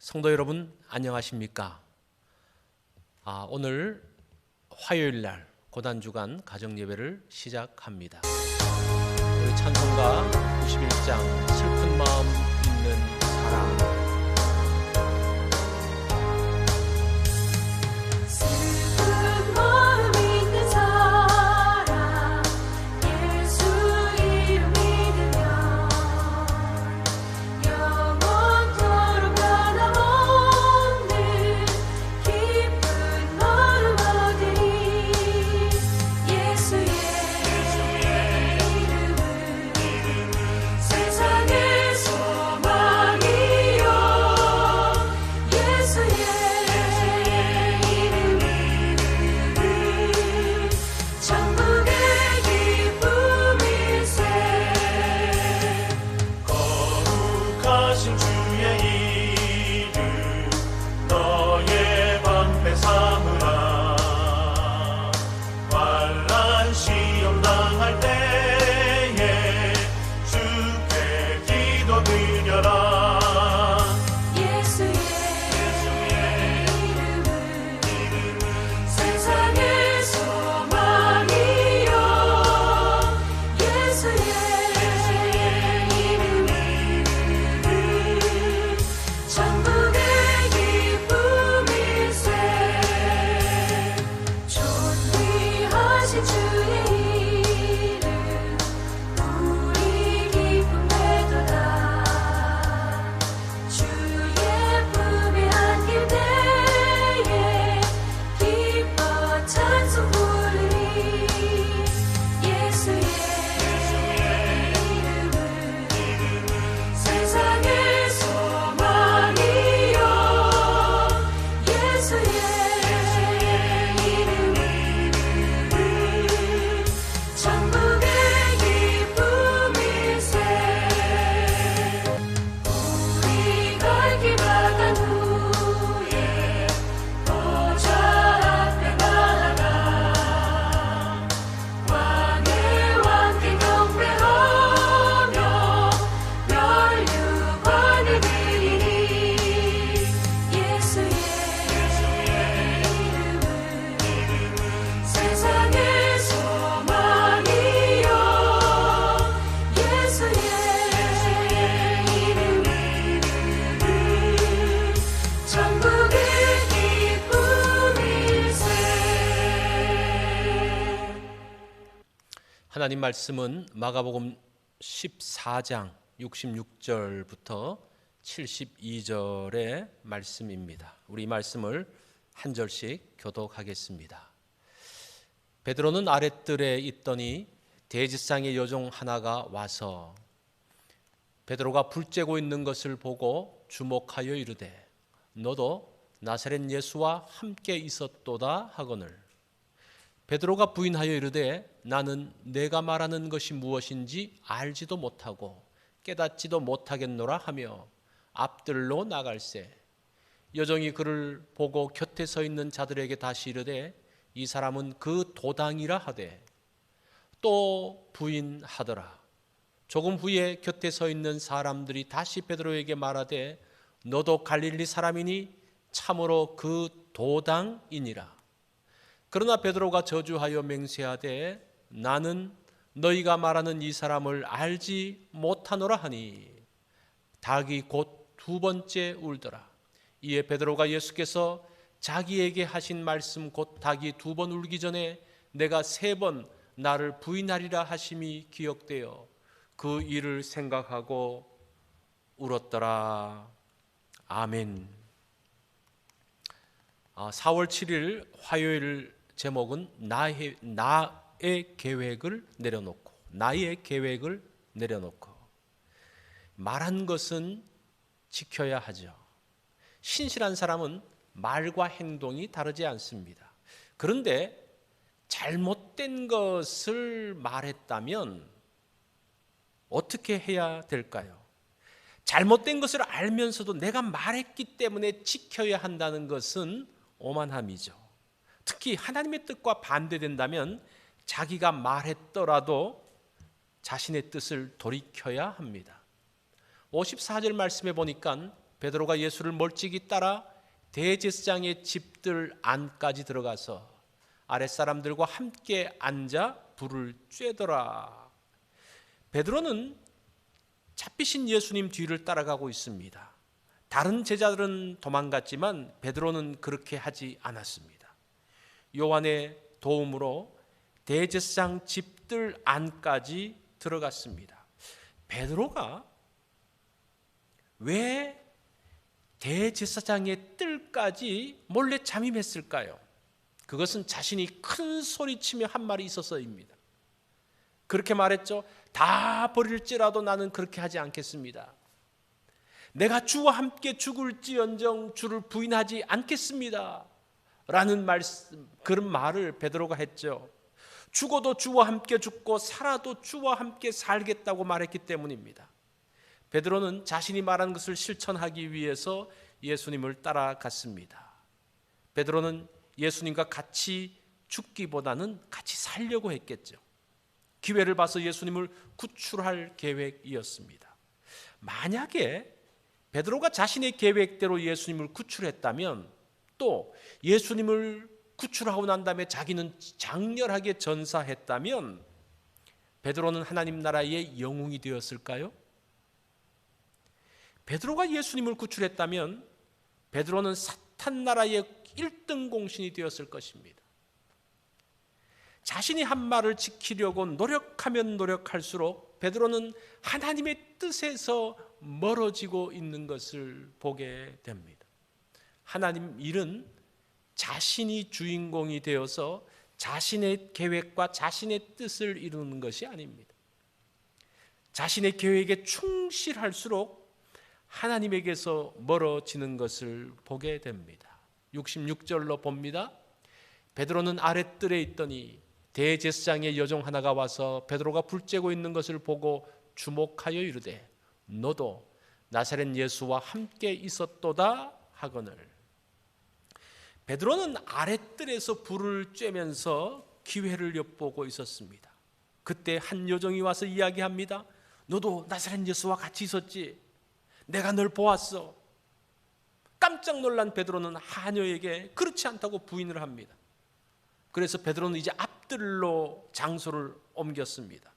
성도 여러분 안녕하십니까? 오늘 화요일 날 고단주간 가정예배를 시작합니다. 우리 찬송가 91장 슬픈 마음 있는 사람. 하나님 말씀은 마가복음 14장 66절부터 72절의 말씀입니다. 우리 이 말씀을 한 절씩 교독하겠습니다. 베드로는 아랫뜰에 있더니 대지상의 여종 하나가 와서 베드로가 불 쬐고 있는 것을 보고 주목하여 이르되 너도 나사렛 예수와 함께 있었도다 하거늘 베드로가 부인하여 이르되 나는 내가 말하는 것이 무엇인지 알지도 못하고 깨닫지도 못하겠노라 하며 앞뜰로 나갈새 여종이 그를 보고 곁에 서 있는 자들에게 다시 이르되 이 사람은 그 도당이라 하되 또 부인하더라. 조금 후에 곁에 서 있는 사람들이 다시 베드로에게 말하되 너도 갈릴리 사람이니 참으로 그 도당이니라. 그러나 베드로가 저주하여 맹세하되 나는 너희가 말하는 이 사람을 알지 못하노라 하니 닭이 곧 두 번째 울더라. 이에 베드로가 예수께서 자기에게 하신 말씀 곧 닭이 두 번 울기 전에 내가 세 번 나를 부인하리라 하심이 기억되어 그 일을 생각하고 울었더라. 아멘. 4월 7일 화요일 제목은 나의 계획을 내려놓고 말한 것은 지켜야 하죠. 신실한 사람은 말과 행동이 다르지 않습니다. 그런데 잘못된 것을 말했다면 어떻게 해야 될까요? 잘못된 것을 알면서도 내가 말했기 때문에 지켜야 한다는 것은 오만함이죠. 특히 하나님의 뜻과 반대된다면 자기가 말했더라도 자신의 뜻을 돌이켜야 합니다. 54절 말씀에 보니까 베드로가 예수를 멀찍이 따라 대제사장의 집들 안까지 들어가서 아랫사람들과 함께 앉아 불을 쬐더라. 베드로는 잡히신 예수님 뒤를 따라가고 있습니다. 다른 제자들은 도망갔지만 베드로는 그렇게 하지 않았습니다. 요한의 도움으로 대제사장 집들 안까지 들어갔습니다. 베드로가 왜 대제사장의 뜰까지 몰래 잠입했을까요? 그것은 자신이 큰 소리치며 한 말이 있어서입니다. 그렇게 말했죠. 다 버릴지라도 나는 그렇게 하지 않겠습니다. 내가 주와 함께 죽을지언정 주를 부인하지 않겠습니다. 라는 말씀, 그런 말을 베드로가 했죠. 죽어도 주와 함께 죽고 살아도 주와 함께 살겠다고 말했기 때문입니다. 베드로는 자신이 말한 것을 실천하기 위해서 예수님을 따라갔습니다. 베드로는 예수님과 같이 죽기보다는 같이 살려고 했겠죠. 기회를 봐서 예수님을 구출할 계획이었습니다. 만약에 베드로가 자신의 계획대로 예수님을 구출했다면, 또 예수님을 구출하고 난 다음에 자기는 장렬하게 전사했다면 베드로는 하나님 나라의 영웅이 되었을까요? 베드로가 예수님을 구출했다면 베드로는 사탄 나라의 1등 공신이 되었을 것입니다. 자신이 한 말을 지키려고 노력하면 노력할수록 베드로는 하나님의 뜻에서 멀어지고 있는 것을 보게 됩니다. 하나님 일은 자신이 주인공이 되어서 자신의 계획과 자신의 뜻을 이루는 것이 아닙니다. 자신의 계획에 충실할수록 하나님에게서 멀어지는 것을 보게 됩니다. 66절로 봅니다. 베드로는 아랫뜰에 있더니 대제사장의 여종 하나가 와서 베드로가 불 쬐고 있는 것을 보고 주목하여 이르되 너도 나사렛 예수와 함께 있었도다 하거늘. 베드로는 아랫뜰에서 불을 쬐면서 기회를 엿보고 있었습니다. 그때 한 여종이 와서 이야기합니다. 너도 나사렛 예수와 같이 있었지? 내가 널 보았어. 깜짝 놀란 베드로는 하녀에게 그렇지 않다고 부인을 합니다. 그래서 베드로는 이제 앞뜰로 장소를 옮겼습니다.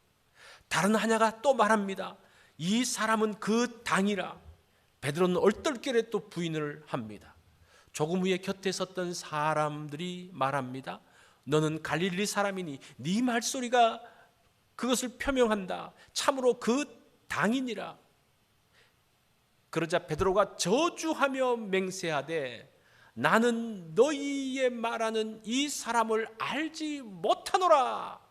다른 하녀가 또 말합니다. 이 사람은 그 당이라. 베드로는 얼떨결에 또 부인을 합니다. 조금 후에 곁에 섰던 사람들이 말합니다. 너는 갈릴리 사람이니 네 말소리가 그것을 표명한다. 참으로 그 당이니라. 그러자 베드로가 저주하며 맹세하되 나는 너희의 말하는 이 사람을 알지 못하노라.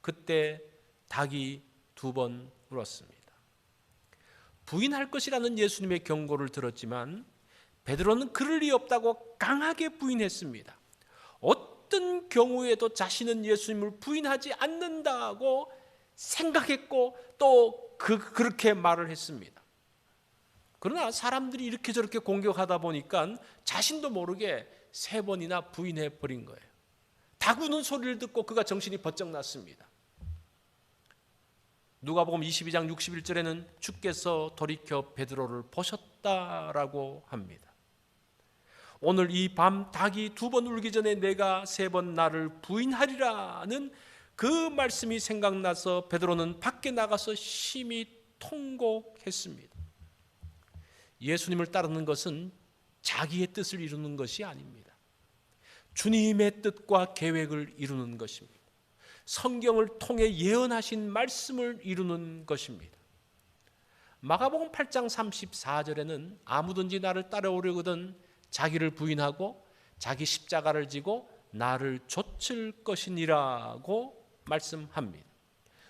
그때 닭이 2번 울었습니다. 부인할 것이라는 예수님의 경고를 들었지만 베드로는 그럴 리 없다고 강하게 부인했습니다. 어떤 경우에도 자신은 예수님을 부인하지 않는다고 생각했고 또 그렇게 말을 했습니다. 그러나 사람들이 이렇게 저렇게 공격하다 보니까 자신도 모르게 3번이나 부인해 버린 거예요. 닭 우는 소리를 듣고 그가 정신이 번쩍 났습니다. 누가복음 22장 61절에는 주께서 돌이켜 베드로를 보셨다라고 합니다. 오늘 이 밤 닭이 2번 울기 전에 내가 3번 나를 부인하리라는 그 말씀이 생각나서 베드로는 밖에 나가서 심히 통곡했습니다. 예수님을 따르는 것은 자기의 뜻을 이루는 것이 아닙니다. 주님의 뜻과 계획을 이루는 것입니다. 성경을 통해 예언하신 말씀을 이루는 것입니다. 마가복음 8장 34절에는 아무든지 나를 따라오려거든 자기를 부인하고 자기 십자가를 지고 나를 좇을 것이니라고 말씀합니다.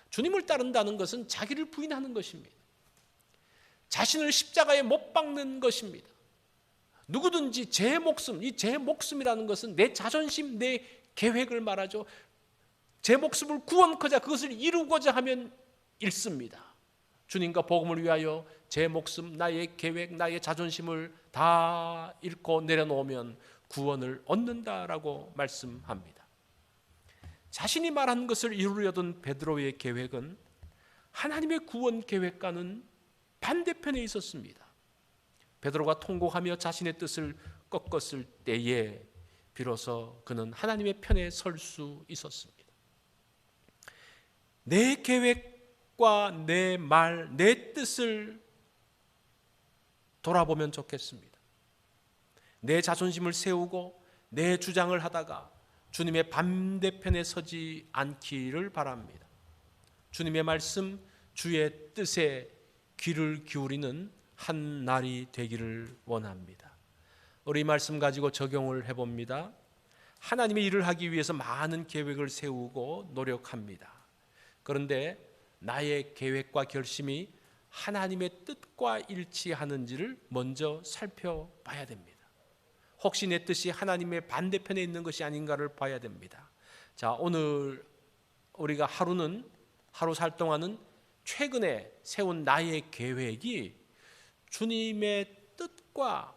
주님을 따른다는 것은 자기를 부인하는 것입니다. 자신을 십자가에 못 박는 것입니다. 누구든지 제 목숨, 이 제 목숨이라는 것은 내 자존심, 내 계획을 말하죠. 제 목숨을 구원코자 그것을 이루고자 하면 잃습니다. 주님과 복음을 위하여 제 목숨, 나의 계획, 나의 자존심을 다 잃고 내려놓으면 구원을 얻는다라고 말씀합니다. 자신이 말한 것을 이루려던 베드로의 계획은 하나님의 구원 계획과는 반대편에 있었습니다. 베드로가 통곡하며 자신의 뜻을 꺾었을 때에 비로소 그는 하나님의 편에 설 수 있었습니다. 내 계획과 내 말, 내 뜻을 돌아보면 좋겠습니다. 내 자존심을 세우고 내 주장을 하다가 주님의 반대편에 서지 않기를 바랍니다. 주님의 말씀, 주의 뜻에 귀를 기울이는 한 날이 되기를 원합니다. 우리 말씀 가지고 적용을 해봅니다. 하나님의 일을 하기 위해서 많은 계획을 세우고 노력합니다. 그런데 나의 계획과 결심이 하나님의 뜻과 일치하는지를 먼저 살펴봐야 됩니다. 혹시 내 뜻이 하나님의 반대편에 있는 것이 아닌가를 봐야 됩니다. 자, 오늘 우리가 하루 살 동안은 최근에 세운 나의 계획이 주님의 뜻과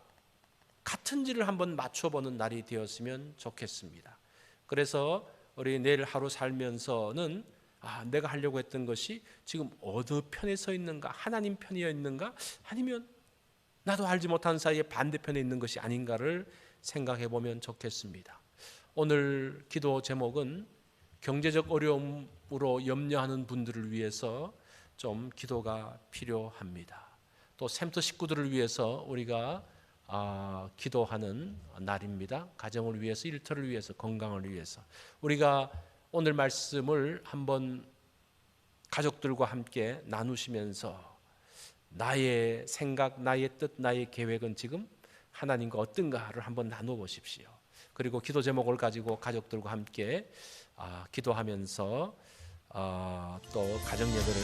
같은지를 한번 맞춰보는 날이 되었으면 좋겠습니다. 그래서 우리 내일 하루 살면서는 내가 하려고 했던 것이 지금 어느 편에 서 있는가, 하나님 편이어 있는가, 아니면 나도 알지 못한 사이에 반대편에 있는 것이 아닌가를 생각해 보면 좋겠습니다. 오늘 기도 제목은 경제적 어려움으로 염려하는 분들을 위해서 좀 기도가 필요합니다. 또 샘터 식구들을 위해서 우리가 기도하는 날입니다. 가정을 위해서, 일터를 위해서, 건강을 위해서. 우리가 오늘 말씀을 한번 가족들과 함께 나누시면서 나의 생각, 나의 뜻, 나의 계획은 지금 하나님과 어떤가를 한번 나눠보십시오. 그리고 기도 제목을 가지고 가족들과 함께 기도하면서 또 가정 예배를